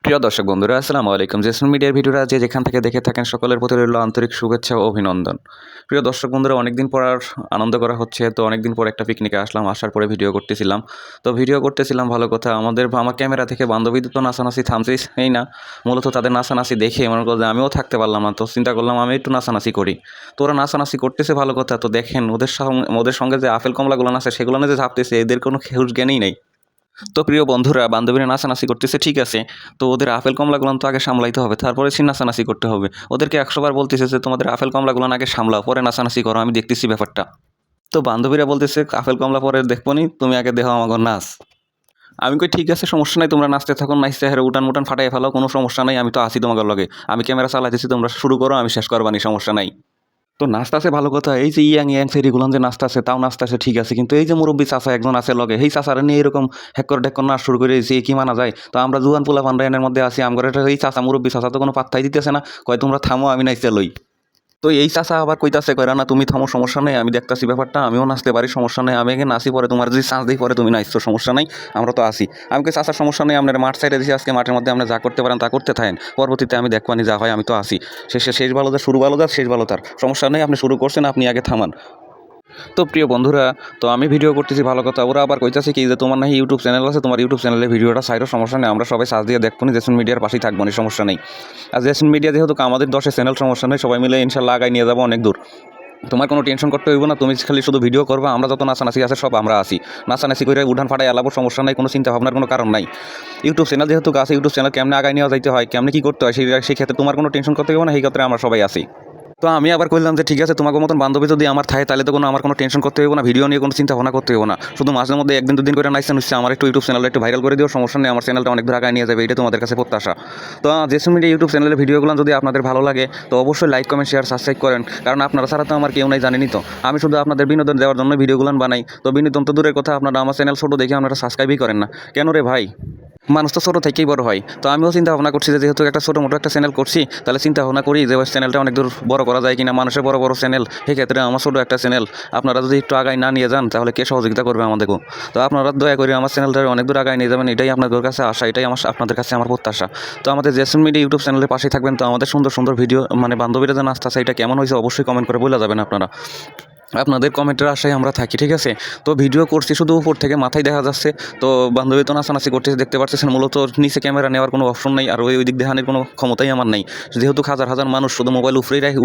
প্রিয় দর্শক বন্ধুরা, আসসালামু আলাইকুম। জেসন মিডিয়ার ভিডিওটা যে যেখান থেকে দেখে থাকেন সকলের প্রতি রইল আন্তরিক শুভেচ্ছা ও অভিনন্দন। প্রিয় দর্শক বন্ধুরা, অনেকদিন পর আর আনন্দ করা হচ্ছে। তো অনেকদিন পর একটা পিকনিকে আসলাম, আসার পরে ভিডিও করতেছিলাম। ভালো কথা। আমার ক্যামেরা থেকে বান্ধবীদের তো নাচানাচি থামছেই না। মূলত তাদের নাচানাচি দেখে মনে করো যে আমিও থাকতে পারলাম না। তো চিন্তা করলাম আমি একটু নাচানাচি করি। তো ওরা নাচানাচি করতেছে ভালো কথা। তো দেখেন ওদের সঙ্গে যে আপেল কমলাগুলো নাচে সেগুলো না যে ঝাপতেছে, এদের কোনো হুঁশ জ্ঞানই নেই। তো প্রিয় বন্ধুরা, বান্ধবীরা নাচানাচি করতেছে ঠিক আছে, তো ওদের আপেল কমলাগুলো তো আগে সামলাইতে হবে, তারপরে সে নাচানাচি করতে হবে। ওদেরকে 100 বার বলতেছে যে তোমাদের আপেল কমলাগুলো আগে সামলাও, পরে নাচানাচি করো, আমি দেখতেছি ব্যাপারটা। তো বান্ধবীরা বলতেছে আপেল কমলা পরে দেখবো নি, তুমি আগে দেখো আমাকে নাচ। আমি কই ঠিক আছে, সমস্যা নাই, তোমরা নাচতে থাকো, নাচতে হেরে উঠান মুটান ফাটাই ফেলাও, কোনো সমস্যা নাই, আমি তো আছি তোমাদের লগে। আমি ক্যামেরা চালাইতেছি, তোমরা শুরু করো, আমি শেষ করবানি, সমস্যা নাই। তো নাচতাছে ভালো কথা। এই যে ইয়াং সেরিগুলান যে নাচতাছে, তাও নাচতাছে ঠিক আছে, কিন্তু এই যে মুরব্বী চাচা একজন আছে লগে, সেই চাচারা নিয়ে এরকম হেক্কর ঢেক্কর নাচ শুরু করে দিয়েছে, কি মানা যায়? তো আমরা জুয়ান পোলা পান্ডায়নের মধ্যে আছি, আমার এই চাচা মুরব্বী চাচা তো কোনো পাত্তাই দিতেছে না, কয় তোমরা থামো, আমি নাচতে লই। তো এই চাচা আবার কইতাছে, কয়রা না তুমি থামো, সমস্যা নেই, আমি দেখতাছি ব্যাপারটা, আমিও নাচতে পারি, সমস্যা নেই, আমি আগে নাচি, পরে তোমার যদি চান্স দিই পরে তুমি নাচছো, সমস্যা নাই, আমরা তো আসি। আমি কই চাচার সমস্যা নেই, আপনার মাঠ সাইডে দিছি, আজকে মাঠের মধ্যে আপনি যা করতে পারেন তা করতে থাকেন, পরবর্তীতে আমি দেখবানি যা হয়, আমি তো আসি। শেষ ভালো যার, শুরু ভালো যার, শেষ ভালো তার, সমস্যা নেই, আপনি শুরু করছেন, আপনি আগে থামান। তো প্রিয় বন্ধুরা, তো আমি ভিডিও করতেছি ভালো কথা, ওরা আবার কইতাছে কি যে তোমার নাকি ইউটিউব চ্যানেল আছে, তোমার ইউটিউব চ্যানেলে ভিডিওটা সাইডও, সমস্যা নেই, আমরা সবাই সার্চ দিয়ে দেখবো নি, জেসন মিডিয়ার পাশেই থাকবো নি, সমস্যা নেই। আর জেসন মিডিয়া যেহেতু আমাদের 10 চ্যানেল, সমস্যা নেই, সবাই মিলে ইনশাল্লাহ আগায় নিয়ে যাবো অনেক দূর। তোমার কোনো টেনশন করতে হইব না, তুমি খালি শুধু ভিডিও করবা, আমরা যত নাচানাচি আছে সব আমরা আসি, নাচানাচি করে উঠান ফাটাই এলাবো, সমস্যা নাই, কোনো চিন্তা ভাবনার কোনো কারণ নাই। ইউটিউব চ্যানেল যেহেতু আছে, ইউটিউব চ্যানেল কেমনে আগায় নেওয়া যাইতে হয়, কেমনে কী করতে হয়, সেই ক্ষেত্রে তোমার কোনো টেনশন করতে হবে না, সেই ক্ষেত্রে আমরা সবাই আসি। তো আমি আবার কইলাম যে ঠিক আছে, তোমাকে মতন বান্ধবী যদি আমার থাকে, তাহলে তো আমার কোনো টেনশন করতে হবে না, ভিডিও নিয়ে কোনো চিন্তা ভাবনা করতে হবে না, শুধু মাঝে মধ্যে একদিন দুদিন করে নাইসেন হচ্ছে, আমার একটু ইউটিউব চ্যানেলটা একটু ভাইরাল করে দিও, সমস্যা নেই, আমার চ্যানেলটা অনেক দূর আগায় নিয়ে যাবে, এটা তোমাদের কাছে প্রত্যাশা। তো জেসন মিডিয়া ইউটিউব চ্যানেলের ভিডিওগুলো যদি আপনাদের ভালো লাগে, তো অবশ্যই লাইক কমেন্ট শেয়ার সাবস্ক্রাইব করেন, কারণ আপনারা ছাড়া তো আমার কেউ নাই, জানেনই তো, আমি শুধু আপনাদের বিনোদন দেওয়ার জন্য ভিডিওগুলো বানাই। তো বিনোদন তো দূরের কথা, আপনারা আমার চ্যানেল ছোটো দেখে আপনারা সাবস্ক্রাইবই করেন না কেন রে ভাই? মানুষ তো ছোটো থেকেই বড় হয়। তো আমিও চিন্তা ভাবনা করছি যে যেহেতু একটা ছোটো মোটো একটা চ্যানেল করছি, তাহলে চিন্তা ভাবনা করি যে চ্যানেলটা অনেক দূর বড় করা যায় কিনা, মানুষের বড় বড় চ্যানেল, সেক্ষেত্রে আমার ছোটো একটা চ্যানেল আপনারা যদি একটু আগায় না নিয়ে যান, তাহলে কে সহযোগিতা করবে আমাদেরকেও? তো আপনারা দয়া করে আমার চ্যানেলটা অনেক দূর আগায় নিয়ে যাবেন, এটাই আপনাদের কাছে আশা, এটাই আপনাদের কাছে আমার প্রত্যাশা। তো আমাদের জেসন মিডিয়া ইউটিউব চ্যানেলের পাশেই থাকবেন। তো আমাদের সুন্দর সুন্দর ভিডিও, মানে বান্ধবীরা যে নাচতে আছে, এটা কেমন হয়েছে অবশ্যই কমেন্ট করে বলে যাবেন আপনারা, আপনাদের কমেন্টের আশায় আমরা থাকি, ঠিক আছে? তো ভিডিও করছি শুধু উপর থেকে, মাথায় দেখা যাচ্ছে। তো বান্ধবী তো নাচানাচি করতেছে, দেখতে পাচ্ছেন, মূলত নিচে ক্যামেরা নেওয়ার কোনো অপশন নেই, আর ওই দিক দেখানোর কোনো ক্ষমতাই আমার নেই, যেহেতু হাজার হাজার মানুষ শুধু মোবাইল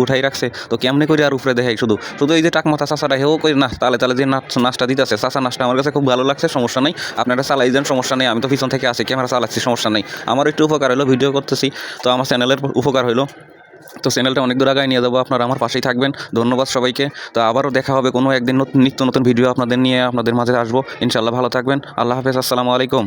উঠাই রাখছে। তো কেমনে করে আর উপরে দেখাই, শুধু শুধু এই যে টাক মাথা চাষাটা হেও করে না, তাহলে যে নাচটা দিতেছে, চাষা নাচটা আমার কাছে খুব ভালো লাগছে, সমস্যা নেই, আপনারা চালাই যান, সমস্যা নেই, আমি তো পিছন থেকে আসি, ক্যামেরা চালাচ্ছি, সমস্যা নেই, আমার একটু উপকার হলো, ভিডিও করতেছি, তো আমার চ্যানেলের উপকার হলো। তো চ্যানেলটা অনেক দূর আগায় নিয়ে যাবো, আপনারা আমার পাশেই থাকবেন, ধন্যবাদ সবাইকে। তো আবারও দেখা হবে কোনো একদিন, নিত্য নতুন ভিডিও আপনাদের নিয়ে আপনাদের মাঝে আসবো ইনশাল্লাহ। ভালো থাকবেন, আল্লাহ হাফেজ, আসসালামু আলাইকুম।